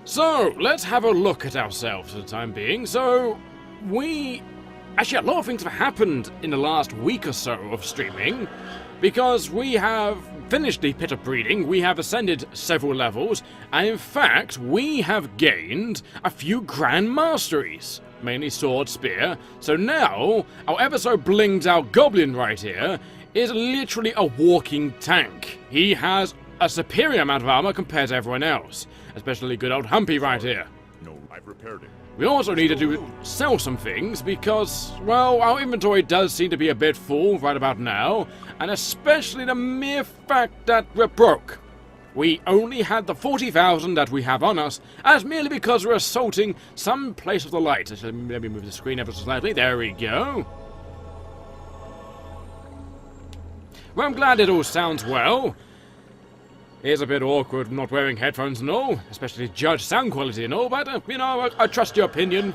So, let's have a look at ourselves for the time being. So, actually, a lot of things have happened in the last week or so of streaming, because we have finished the Pit of Breeding, we have ascended several levels, and in fact, we have gained a few Grand Masteries. Mainly sword, spear. So now, our ever so blinged out goblin right here is literally a walking tank. He has a superior amount of armor compared to everyone else. Especially good old Humpy right here. No, I've repaired it. We also need to sell some things because, well, our inventory does seem to be a bit full right about now, and especially the mere fact that we're broke. We only had the 40,000 that we have on us, as merely because we're assaulting some place of the light. Let me move the screen ever so slightly. There we go. Well, I'm glad it all sounds well. It is a bit awkward not wearing headphones and all, especially to judge sound quality and all, but, you know, I trust your opinion.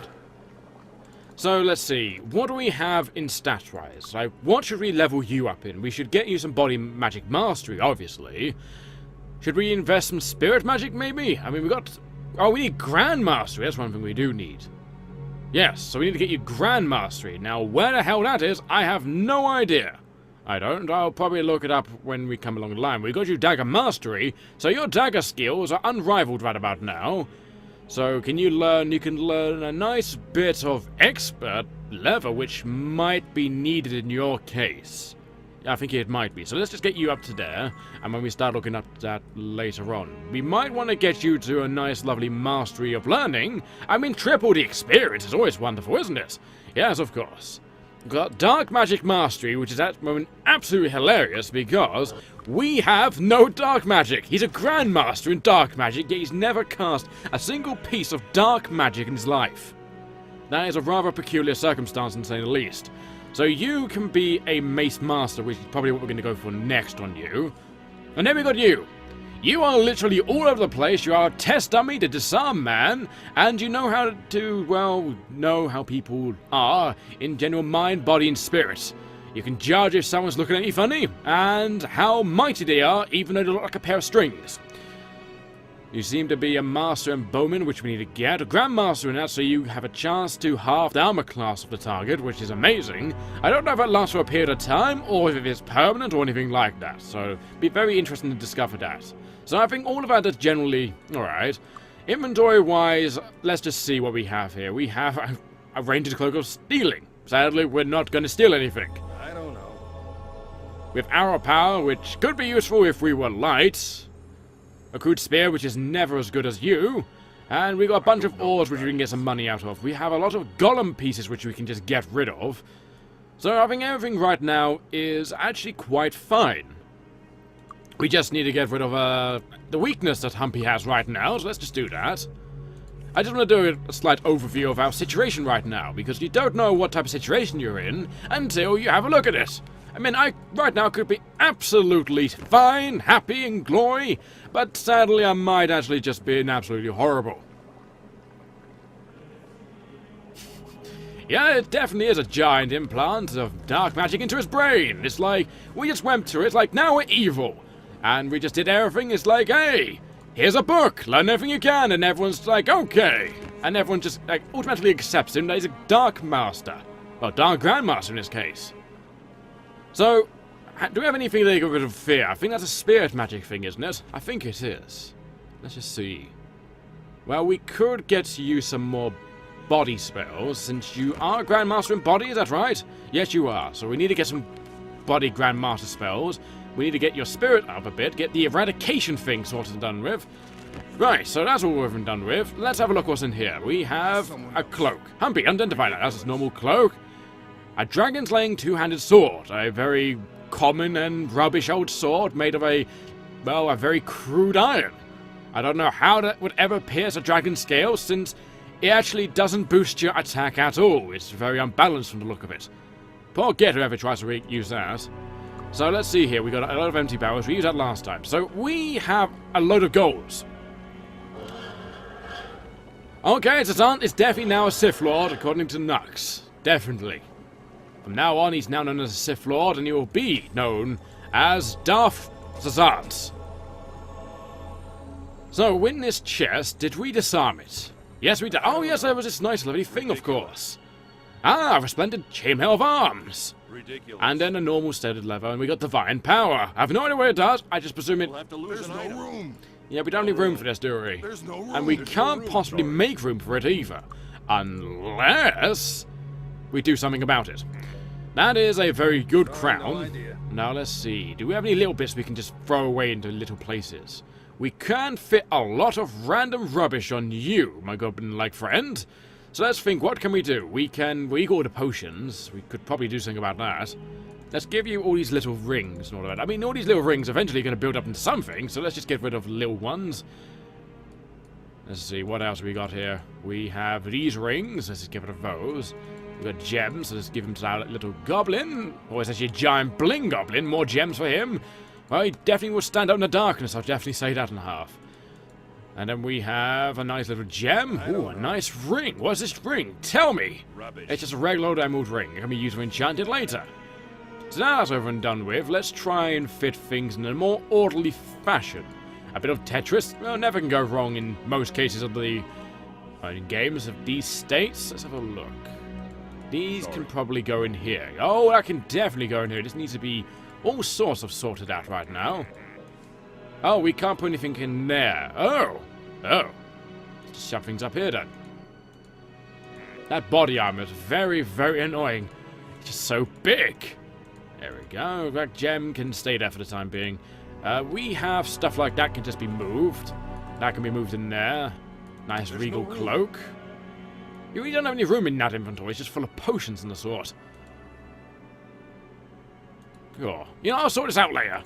So, let's see. What do we have in stat-wise? Like, what should we level you up in? We should get you some body magic mastery, obviously. Should we invest some spirit magic, maybe? I mean, we need Grand Mastery. That's one thing we do need. Yes, so we need to get you Grand Mastery. Now, where the hell that is, I have no idea. I don't. I'll probably look it up when we come along the line. We got you Dagger Mastery, so your dagger skills are unrivaled right about now. So, you can learn a nice bit of expert level, which might be needed in your case. I think it might be. So let's just get you up to there, and when we start looking up that later on, we might want to get you to a nice, lovely mastery of learning. I mean, triple the experience is always wonderful, isn't it? Yes, of course. We've got Dark Magic Mastery, which is at the moment absolutely hilarious because we have no Dark Magic. He's a Grand Master in Dark Magic, yet he's never cast a single piece of Dark Magic in his life. That is a rather peculiar circumstance, to say the least. So you can be a Mace Master, which is probably what we're going to go for next on you. And then we got you. You are literally all over the place. You are a test dummy, the disarm man, and you know how to, well, know how people are in general mind, body, and spirit. You can judge if someone's looking at you funny, and how mighty they are, even though they look like a pair of strings. You seem to be a Master and Bowman, which we need to get. A Grand Master in that, so you have a chance to halve the armor class of the target, which is amazing. I don't know if that lasts for a period of time, or if it is permanent, or anything like that. So, it'd be very interesting to discover that. So I think all of that is generally alright. Inventory-wise, let's just see what we have here. We have a Ranger's Cloak of Stealing. Sadly, we're not going to steal anything. I don't know. We have Arrow Power, which could be useful if we were light. A Crude Spear, which is never as good as you. And we got a bunch of ores which we can get some money out of. We have a lot of Golem pieces which we can just get rid of. So I think everything right now is actually quite fine. We just need to get rid of the weakness that Humpy has right now, so let's just do that. I just want to do a slight overview of our situation right now, because you don't know what type of situation you're in until you have a look at it. I mean, I right now could be absolutely fine, happy, and glory, but sadly I might actually just be absolutely horrible. Yeah, it definitely is a giant implant of dark magic into his brain. It's like, we just went through it, it's like, now we're evil. And we just did everything, it's like, hey, here's a book, learn everything you can, and everyone's like, okay. And everyone just, like, automatically accepts him that he's a Dark Master. Well, Dark Grandmaster in this case. So, do we have anything that get rid of fear? I think that's a spirit magic thing, isn't it? I think it is. Let's just see. Well, we could get you some more body spells, since you are Grandmaster in body, is that right? Yes, you are. So we need to get some body Grandmaster spells. We need to get your spirit up a bit, get the eradication thing sorted and done with. Right, so that's all we've been done with. Let's have a look what's in here. We have a cloak. Humpy, identify that. That's his normal cloak. A dragon-slaying two-handed sword. A very common and rubbish old sword made of a very crude iron. I don't know how that would ever pierce a dragon's scale, since it actually doesn't boost your attack at all. It's very unbalanced from the look of it. Poor get whoever tries to use that. So let's see here. We got a lot of empty barrels. We used that last time. So we have a load of goals. Okay, it's definitely now a Sith Lord, according to Nux. Definitely. From now on, he's now known as a Sith Lord, and he will be known as Darth Zazant. So, in this chest, did we disarm it? Yes, we did. Oh, yes, there was this nice lovely thing, of course. Ah, a resplendent chainmail of arms. Ridiculous. And then a normal studded lever, and we got divine power. I have no idea what it does. I just presume it... We'll have to lose an item. room. Yeah, we don't need room for this, do we? There's no room. And we There's no can't room, possibly sorry. make room for it either. Unless we do something about it. That is a very good crown. idea. Now let's see. Do we have any little bits we can just throw away into little places? We can fit a lot of random rubbish on you, my goblin-like friend. So let's think, what can we do? We go to potions. We could probably do something about that. Let's give you all these little rings and all of that. I mean, all these little rings are eventually going to build up into something, so let's just get rid of little ones. Let's see, what else we got here? We have these rings. Let's just get rid of those. We've got gems, so let's give them to our little goblin. Or it's actually a giant bling goblin. More gems for him. Well, he definitely will stand out in the darkness. I'll definitely say that in half. And then we have a nice little gem. Ooh, a nice ring. What's this ring? Tell me. Rubbish. It's just a regular old emerald ring. It can be used for enchanted later. So now that's over and done with, let's try and fit things in a more orderly fashion. A bit of Tetris, well, never can go wrong in most cases of the games of these states. Let's have a look. These can probably go in here. Oh, that can definitely go in here. This needs to be all sorts of sorted out right now. Oh, we can't put anything in there. Oh. Let's just shove things up here then. That body armor is very, very annoying. It's just so big. There we go. That gem can stay there for the time being. We have stuff like that can just be moved. That can be moved in there. Nice regal cloak. We don't have any room in that inventory. It's just full of potions and the sort. Oh. You know, I'll sort this out later.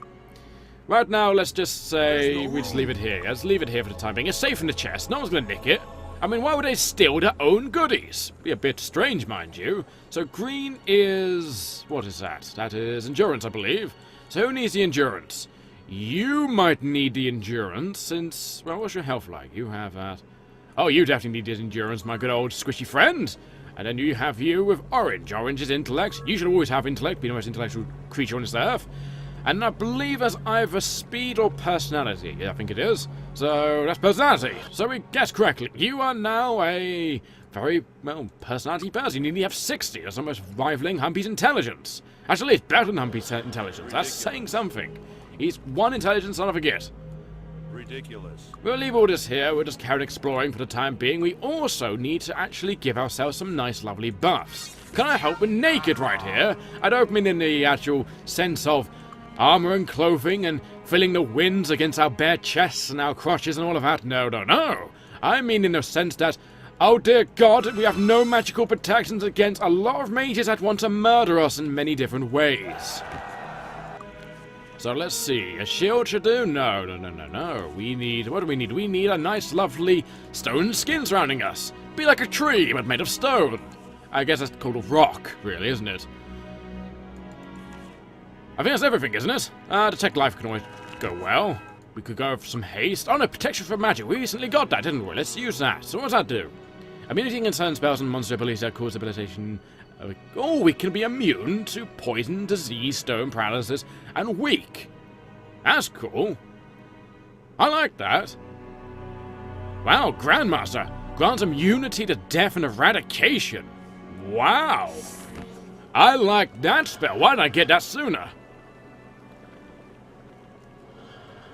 Right now, let's just say we just leave it here. Let's leave it here for the time being. It's safe in the chest. No one's going to nick it. I mean, why would they steal their own goodies? Be a bit strange, mind you. So green is... what is that? That is endurance, I believe. So who needs the endurance? You might need the endurance since... well, what's your health like? You have that. Oh, you definitely need the endurance, my good old squishy friend. And then you have you with orange. Orange is intellect. You should always have intellect. Be the most intellectual creature on this earth. And I believe as either speed or personality. Yeah, I think it is. So that's personality. So we guessed correctly. You are now a very, well, personality person. You nearly have 60. That's almost rivaling Humpy's intelligence. Actually, it's better than Humpy's intelligence. That's saying something. He's one intelligence, son of a git. Ridiculous. We'll leave all this here. We'll just carry on exploring for the time being. We also need to actually give ourselves some nice, lovely buffs. Can I help with naked right here? I don't mean in the actual sense of armor and clothing and filling the winds against our bare chests and our crotches and all of that. No. I mean in the sense that, oh dear God, we have no magical protections against a lot of mages that want to murder us in many different ways. So let's see. A shield should do? No. We need... what do we need? We need a nice, lovely stone skin surrounding us. Be like a tree, but made of stone. I guess that's called a rock, really, isn't it? I think that's everything, isn't it? Detect life can always go well. We could go for some haste. Oh no, protection from magic. We recently got that, didn't we? Let's use that. So what does that do? Immunity against certain spells and monster abilities that cause debilitation. Oh, we can be immune to poison, disease, stone paralysis, and weak. That's cool. I like that. Wow, Grandmaster grants immunity to death and eradication. Wow. I like that spell. Why didn't I get that sooner?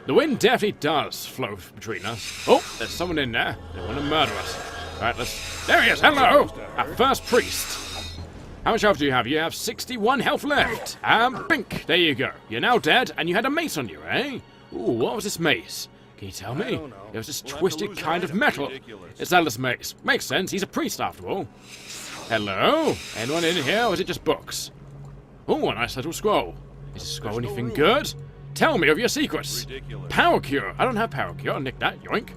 The wind definitely does flow between us. Oh, there's someone in there. They want to murder us. Alright, let's... there he is! Hello! Our first priest. How much health do you have? You have 61 health left. Bink! There you go. You're now dead, and you had a mace on you, eh? Ooh, what was this mace? Can you tell me? I don't know. It was this We'll have to twisted lose an kind of item. metal. Ridiculous. It's Atlas mace. Makes sense. He's a priest, after all. Hello? Anyone in here, or is it just books? Oh, a nice little scroll. Is this scroll There's no anything room. good? Tell me of your secrets. Ridiculous. Power cure. I don't have power cure. I'll nick that. Yoink.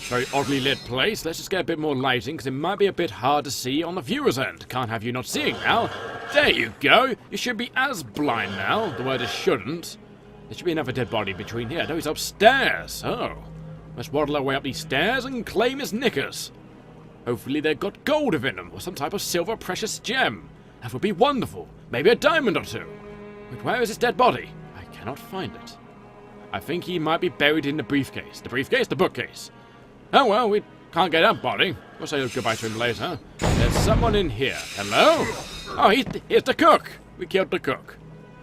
Very oddly lit place. Let's just get a bit more lighting, because it might be a bit hard to see on the viewer's end. Can't have you not seeing now. There you go. You should be as blind now. The word is shouldn't. There should be another dead body between here. No, he's upstairs. Oh. Let's waddle our way up these stairs and claim his knickers. Hopefully they've got gold within them, or some type of silver precious gem. That would be wonderful. Maybe a diamond or two. But where is this dead body? I cannot find it. I think he might be buried in the briefcase. The briefcase? The bookcase. Oh well, we can't get that body. We'll say goodbye to him later. There's someone in here. Hello? Oh, here's the cook. We killed the cook.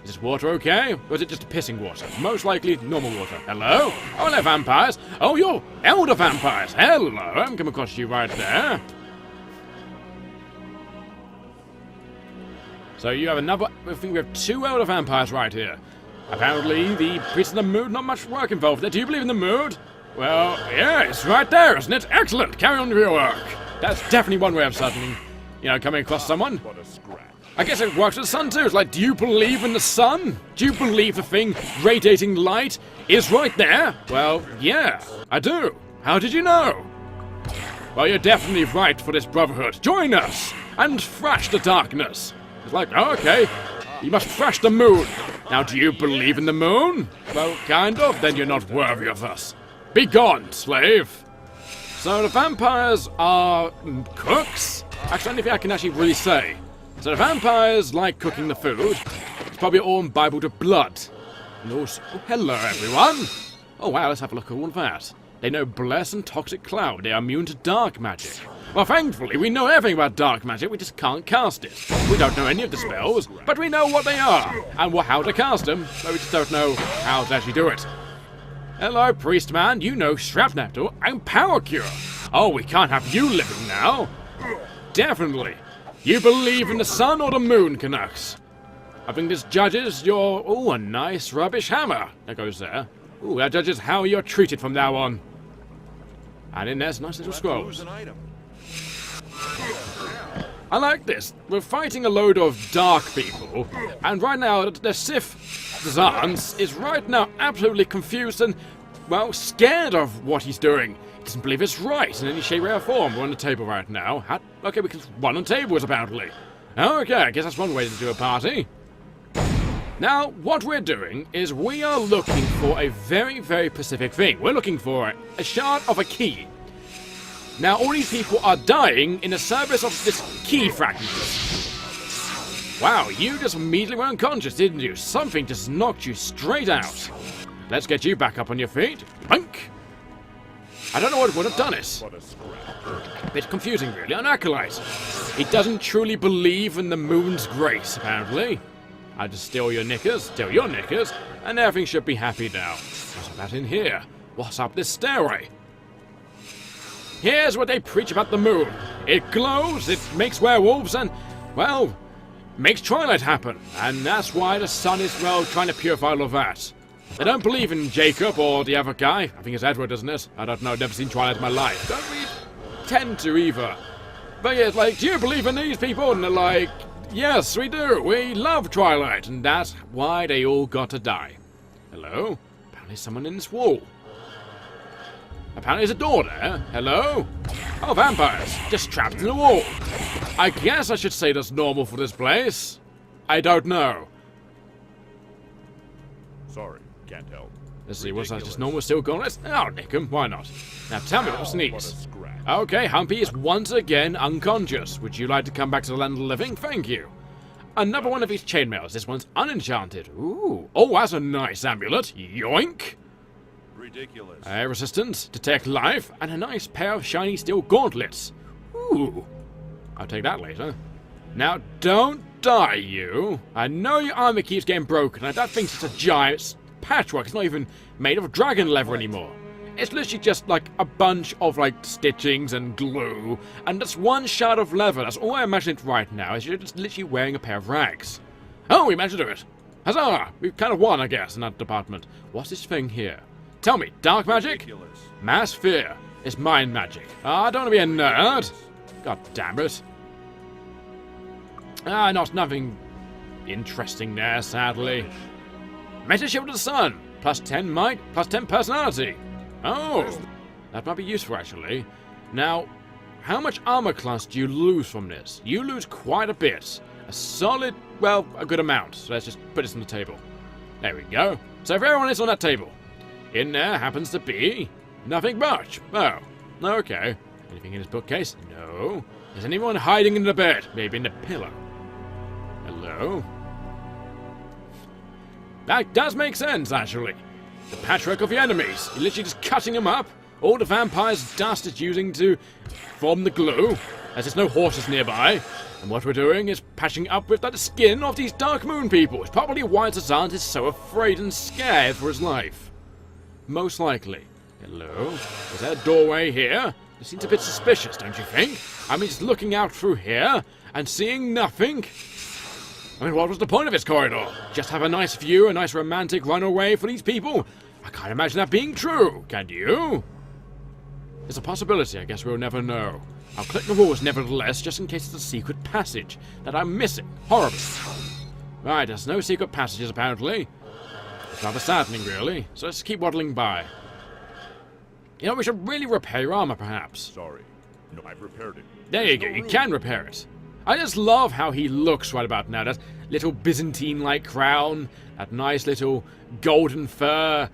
Is this water okay? Or is it just pissing water? Most likely normal water. Hello? Oh, hello, vampires. Oh, you're elder vampires. Hello. I'm come across you right there. So you have another... I think we have 2 elder vampires right here. Apparently, the priest in the mood, not much work involved there. Do you believe in the mood? Well, yeah, it's right there, isn't it? Excellent. Carry on with your work. That's definitely one way of suddenly, coming across someone. I guess it works with the sun too. It's like, do you believe in the sun? Do you believe the thing radiating light is right there? Well, yeah, I do. How did you know? Well, you're definitely right for this brotherhood. Join us and thrash the darkness. It's like, oh, okay, you must thrash the moon. Now, do you believe in the moon? Well, kind of. Then you're not worthy of us. Be gone, slave. So the vampires are cooks? Actually, anything I can actually really say. So the vampires like cooking the food. It's probably all imbibed with blood. And also, oh, hello everyone. Oh wow, let's have a look at all of that. They know Bless and Toxic Cloud. They are immune to dark magic. Well, thankfully, we know everything about dark magic, we just can't cast it. We don't know any of the spells, but we know what they are, and how to cast them, but we just don't know how to actually do it. Hello, priest man, you know Shrapnel and Power Cure. Oh, we can't have you living now. Definitely. You believe in the sun or the moon, Canucks? I think this judges your... Oh, a nice rubbish hammer. That goes there. Ooh, that judges how you're treated from now on. And in there's nice little scrolls. I like this. We're fighting a load of dark people, and right now the Sith Zans is right now absolutely confused and, well, scared of what he's doing. He doesn't believe it's right in any shape, way, or form. We're on the table right now. Okay, we can run on tables, apparently. Okay, I guess that's one way to do a party. Now, what we're doing is we are looking for a very, very specific thing. We're looking for a shard of a key. Now, all these people are dying in the service of this key fragment. Wow, you just immediately went unconscious, didn't you? Something just knocked you straight out. Let's get you back up on your feet. Bunk! I don't know what would have done it. A bit confusing, really. An acolyte. He doesn't truly believe in the moon's grace, apparently. I just steal your knickers, and everything should be happy now. What's that in here? What's up this stairway? Here's what they preach about the moon. It glows, it makes werewolves, and, well, makes twilight happen. And that's why the sun is, well, trying to purify all of that. They don't believe in Jacob or the other guy. I think it's Edward, isn't it? I don't know, I've never seen Twilight in my life. Don't we tend to either? But yeah, it's like, do you believe in these people? And they're like, yes, we do. We love Twilight. And that's why they all got to die. Hello? Apparently someone in this wall. Apparently there's a door there. Hello? Oh, vampires. Just trapped in the wall. I guess I should say that's normal for this place. I don't know. Sorry, can't help. Let's see, what's that? Just normal still gone? Let's... Oh, nick him. Why not? Now tell me what's needs. Okay, Humpy is once again unconscious. Would you like to come back to the land of the living? Thank you. Another one of these chainmails. This one's unenchanted. Ooh. Oh, that's a nice amulet. Yoink. Ridiculous. Resistance, detect life, and a nice pair of shiny steel gauntlets. Ooh. I'll take that later. Now, don't die, you. I know your armor keeps getting broken. I don't think it's a giant patchwork. It's not even made of dragon leather anymore. It's literally just like a bunch of like stitchings and glue, and just one shard of leather. That's all I imagine it right now, is you're just literally wearing a pair of rags. Oh, we managed to do it. Huzzah! We've kind of won, I guess, in that department. What's this thing here? Tell me, dark magic? Ridiculous. Mass fear. It's mind magic. I don't want to be a nerd. God damn it. Nothing interesting there, sadly. Meta Shield of the Sun. Plus 10 might, plus 10 personality. Oh, that might be useful, actually. Now, how much armor class do you lose from this? You lose quite a bit. A solid, well, a good amount. So let's just put this on the table. There we go. So if everyone is on that table, in there happens to be nothing much. Oh, okay. Anything in this bookcase? No. Is anyone hiding in the bed? Maybe in the pillow. Hello? That does make sense, actually. The patchwork of the enemies. You're literally just cutting them up. All the vampire's dust is using to form the glue, as there's no horses nearby. And what we're doing is patching up with the skin of these Dark Moon people. It's probably why Zazant is so afraid and scared for his life. Most likely. Hello? Is there a doorway here? It seems a bit suspicious, don't you think? I mean, just looking out through here and seeing nothing. I mean, what was the point of this corridor? Just have a nice view, a nice romantic runaway for these people? I can't imagine that being true, can you? It's a possibility, I guess we'll never know. I'll click the walls nevertheless, just in case it's a secret passage that I'm missing. Horribly. Right, there's no secret passages apparently. It's rather saddening, really. So let's keep waddling by. You know, we should really repair your armor, perhaps. Sorry. No, I've repaired it. There you go, you can repair it. I just love how he looks right about now. That little Byzantine-like crown, that nice little golden fur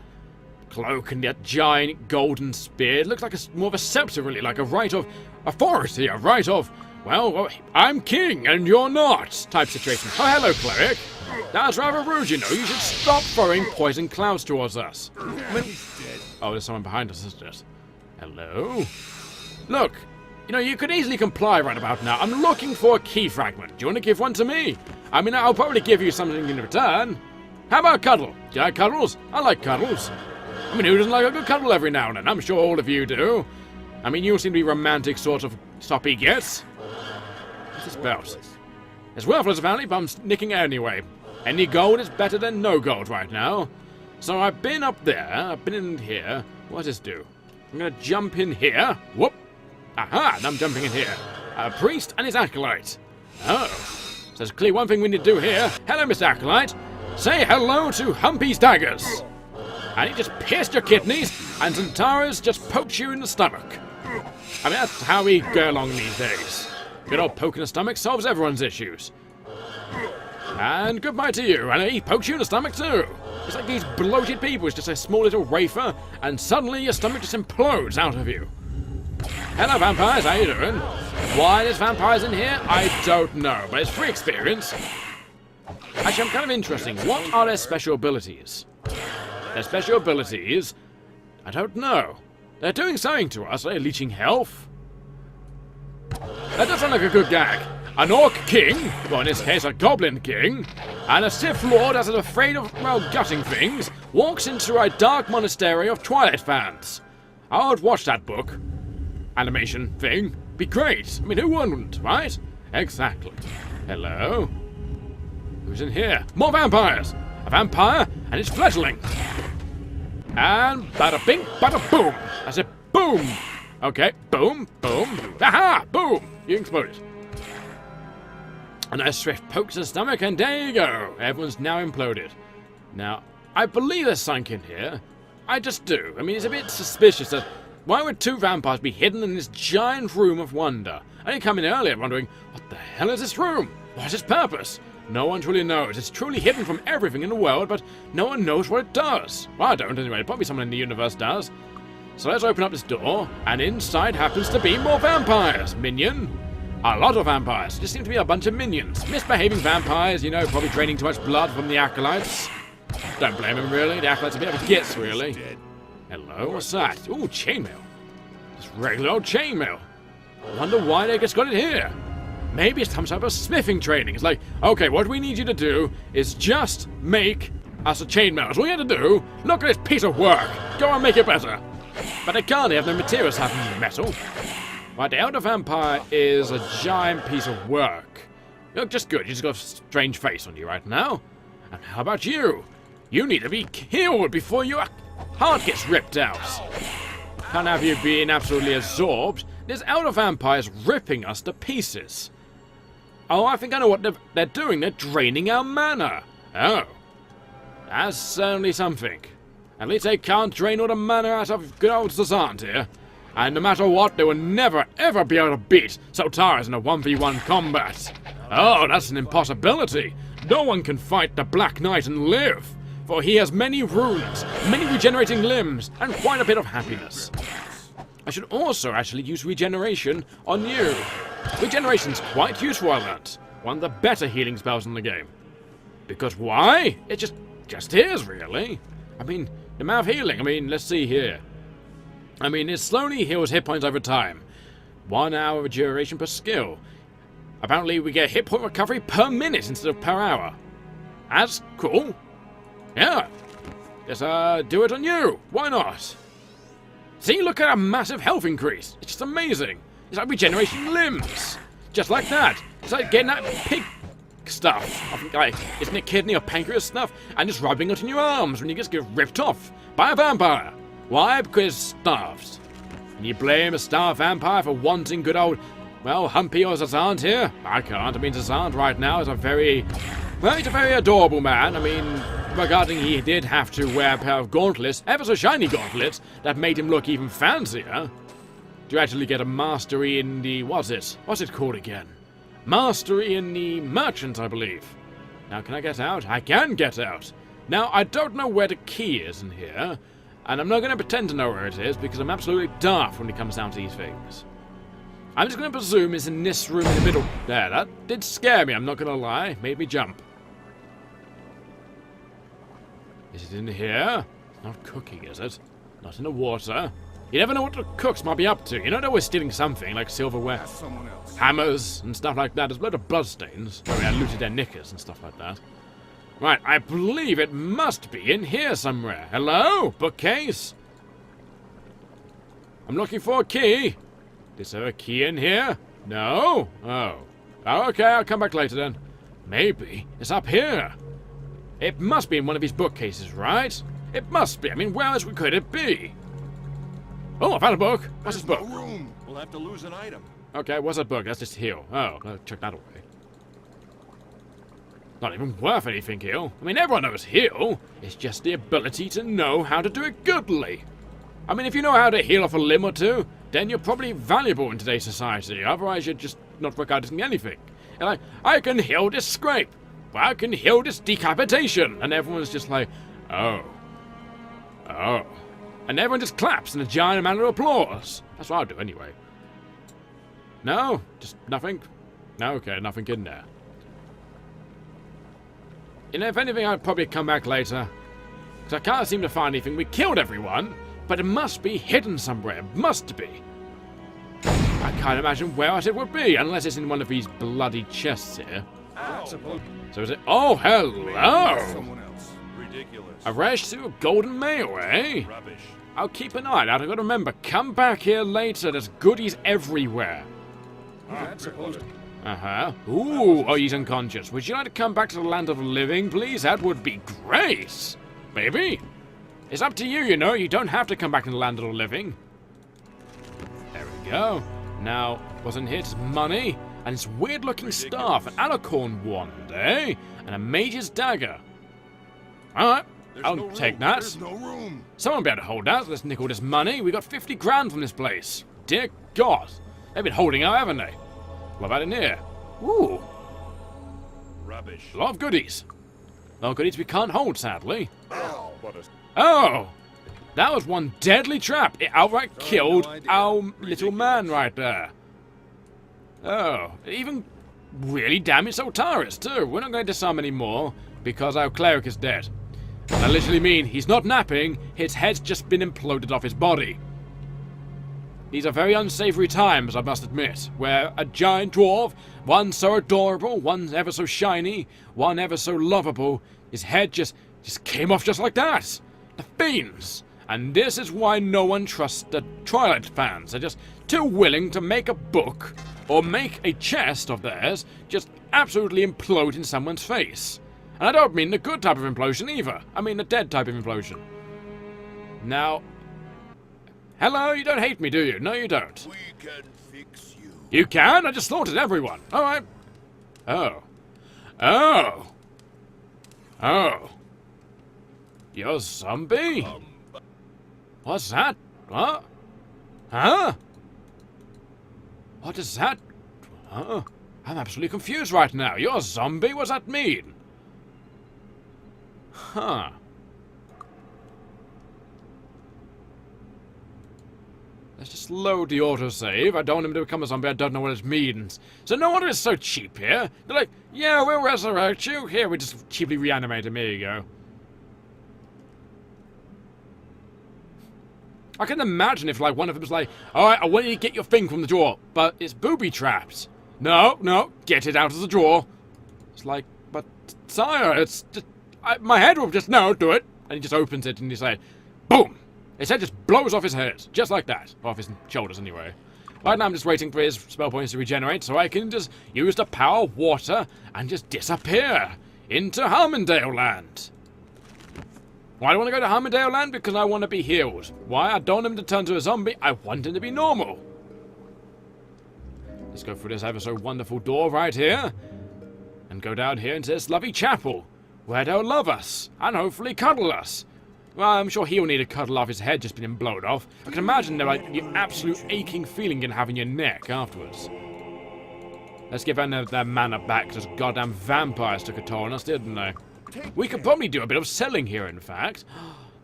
cloak, and that giant golden spear. It looks like more of a scepter, really, like a right of authority, a right of, well, I'm king and you're not, type situation. Oh, hello, cleric. That's rather rude, you know. You should stop throwing poison clouds towards us. I mean, oh, there's someone behind us, isn't it? Hello? Look, you know, you could easily comply right about now. I'm looking for a key fragment. Do you want to give one to me? I mean, I'll probably give you something in return. How about cuddle? Do you like cuddles? I like cuddles. I mean, who doesn't like a good cuddle every now and then? I'm sure all of you do. I mean, you seem to be romantic sort of soppy gets. What's this about? It's worthless apparently, but I'm nicking it anyway. Any gold is better than no gold right now. So I've been up there, I've been in here. What does this do? I'm gonna jump in here. Whoop! Aha! And I'm jumping in here. A priest and his acolyte. Oh. So there's clearly one thing we need to do here. Hello, Mr. Acolyte. Say hello to Humpy's daggers. And he just pierced your kidneys, and Zantara's just poked you in the stomach. I mean, that's how we go along these days. Good old poke in the stomach solves everyone's issues. And goodbye to you, and he pokes you in the stomach too. It's like these bloated people, it's just a small little wafer, and suddenly your stomach just implodes out of you. Hello, vampires, how you doing? Why there's vampires in here? I don't know, but it's free experience. Actually, I'm kind of interested. What are their special abilities? Their special abilities? I don't know. They're doing something to us. Are they leeching health? That does sound like a good gag. An orc king, well in this case a goblin king, and a Sith Lord as is afraid of, well, gutting things, walks into a dark monastery of Twilight fans. I would watch that book. Animation thing. Be great. I mean, who wouldn't, right? Exactly. Hello? Who's in here? More vampires! A vampire and its fledgling. And bada bing, bada boom. I said boom. Okay, boom, boom. Aha! Boom! You exploded. A nice swift poke to the stomach, and there you go. Everyone's now imploded. Now, I believe they're sunk in here. I just do. I mean, it's a bit suspicious that why would two vampires be hidden in this giant room of wonder? I didn't come in earlier wondering, what the hell is this room? What's its purpose? No one truly knows. It's truly hidden from everything in the world, but no one knows what it does. Well, I don't anyway. Probably someone in the universe does. So let's open up this door, and inside happens to be more vampires. Minion. A lot of vampires. Just seem to be a bunch of minions. Misbehaving vampires, you know, probably draining too much blood from the acolytes. Don't blame him, really. The acolytes are a bit of a gits, really. Hello, what's that? Ooh, chainmail. Just regular old chainmail. I wonder why they just got it here. Maybe it's some type of smithing training. It's like, okay, what we need you to do is just make us a chainmail. That's all you have to do. Look at this piece of work. Go and make it better. But they can't. They have no materials having metal. Right, the Elder Vampire is a giant piece of work. You look just good. You just got a strange face on you right now. And how about you? You need to be killed before your heart gets ripped out. Can't have you being absolutely absorbed. This Elder Vampire is ripping us to pieces. Oh, I think I know what they're doing. They're draining our mana. Oh. That's certainly something. At least they can't drain all the mana out of good old Zazant here. And no matter what, they will never, ever be able to beat Sultaras in a 1v1 combat. Oh, that's an impossibility. No one can fight the Black Knight and live. For he has many runes, many regenerating limbs, and quite a bit of happiness. I should also actually use regeneration on you. Regeneration's quite useful, I learnt. One of the better healing spells in the game. Because why? It just is, really. I mean, The amount of healing, I mean, let's see here. I mean, it slowly heals hit points over time. 1 hour duration per skill. Apparently we get hit point recovery per minute instead of per hour. That's cool. Yeah. Just do it on you. Why not? See, look at a massive health increase. It's just amazing. It's like regeneration limbs. Just like that. It's like getting that pig stuff. I think, like, isn't it kidney or pancreas stuff? And just rubbing it in your arms when you just get ripped off by a vampire. Why? Because starved. And you blame a starved vampire for wanting good old, well, Humpy or Zazant here? I can't. I mean, Zazant right now is a very, well, he's a very adorable man. I mean, regarding he did have to wear a pair of gauntlets, ever so shiny gauntlets, that made him look even fancier. To actually get a mastery in the, what's it called again? Mastery in the merchant, I believe. Now, can I get out? I can get out. Now, I don't know where the key is in here, and I'm not going to pretend to know where it is, because I'm absolutely daft when it comes down to these things. I'm just going to presume it's in this room in the middle. There, that did scare me, I'm not going to lie. Made me jump. Is it in here? It's not cooking, is it? Not in the water. You never know what the cooks might be up to. You know they're always stealing something, like silverware, hammers, and stuff like that. There's a load of bloodstains. I mean, I looted their knickers and stuff like that. Right, I believe it must be in here somewhere. Hello? Bookcase? I'm looking for a key. Is there a key in here? No? Oh. Okay, I'll come back later then. Maybe it's up here. It must be in one of these bookcases, right? It must be. I mean, where else could it be? Oh, I found a book. What's this book? No room. We'll have to lose an item. Okay, what's that book? That's just heal. Oh, I'll chuck that away. Not even worth anything, heal. I mean, everyone knows heal. It's just the ability to know how to do it goodly. I mean, if you know how to heal off a limb or two, then you're probably valuable in today's society. Otherwise, you're just not regarding anything. You're like, I can heal this scrape. Well, I can heal this decapitation. And everyone's just like, oh. Oh. And everyone just claps in a giant amount of applause. That's what I'll do anyway. No? Just nothing? No, okay, nothing in there. You know, if anything, I'd probably come back later. Because I can't seem to find anything. We killed everyone, but it must be hidden somewhere. It must be. I can't imagine where else it would be, unless it's in one of these bloody chests here. So is it? Oh, hello! Someone else. Ridiculous. A rare suit of golden mail, eh? Rubbish. I'll keep an eye out. I've got to remember, come back here later. There's goodies everywhere. Uh-huh. Ooh, oh, he's unconscious. Would you like to come back to the land of the living, please? That would be great. Maybe. It's up to you, you know. You don't have to come back to the land of the living. There we go. Now, what's in here? It's money. And this weird-looking staff. An alicorn wand, eh? And a mage's dagger. Alright. I'll take that. There's no room. Someone better hold that. Let's nick all this money. We got 50 grand from this place. Dear God. They've been holding out, haven't they? What about in here? Ooh. Rubbish. A lot of goodies. A lot of goodies we can't hold, sadly. Ow. What a... Oh! That was one deadly trap. It outright killed our little man right there. Oh. It even really damaged Soltaris, too. We're not going to disarm anymore because our cleric is dead. I literally mean he's not napping, his head's just been imploded off his body. These are very unsavory times, I must admit, where a giant dwarf, one so adorable, one ever so shiny, one ever so lovable, his head just came off just like that. The fiends. And this is why no one trusts the Twilight fans. They're just too willing to make a book or make a chest of theirs just absolutely implode in someone's face. And I don't mean the good type of implosion either. I mean the dead type of implosion. Now... Hello, you don't hate me, do you? No, you don't. We can fix you. You can? I just slaughtered everyone. Alright. Oh. Oh. Oh. You're a zombie? What's that? What? Huh? What is that? Huh? I'm absolutely confused right now. You're a zombie? What does that mean? Huh. Let's just load the autosave. I don't want him to become a zombie. I don't know what it means. So no wonder it's so cheap here. They're like, yeah, we'll resurrect you. Here, we just cheaply reanimate him. Here you go. I can imagine if, like, one of them was like, alright, I want you to get your thing from the drawer, but it's booby-trapped. No, no, get it out of the drawer. It's like, but, sire, it's just, my head will just, no, do it. And he just opens it and he says, boom! His head just blows off his head, just like that. Off his shoulders, anyway. Right now I'm just waiting for his spell points to regenerate so I can just use the power of water and just disappear into Harmondale Land. Why do I want to go to Harmondale Land? Because I want to be healed. Why? I don't want him to turn to a zombie. I want him to be normal. Let's go through this ever so wonderful door right here. And go down here into this lovely chapel. Where they'll love us. And hopefully cuddle us. Well, I'm sure he'll need a cuddle off his head just being blown off. I can imagine the absolute aching feeling you have in your neck afterwards. Let's give that mana back, because goddamn vampires took a toll on us, didn't they? We could probably do a bit of selling here, in fact.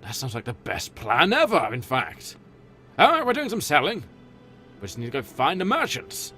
That sounds like the best plan ever, in fact. Alright, we're doing some selling. We just need to go find the merchants.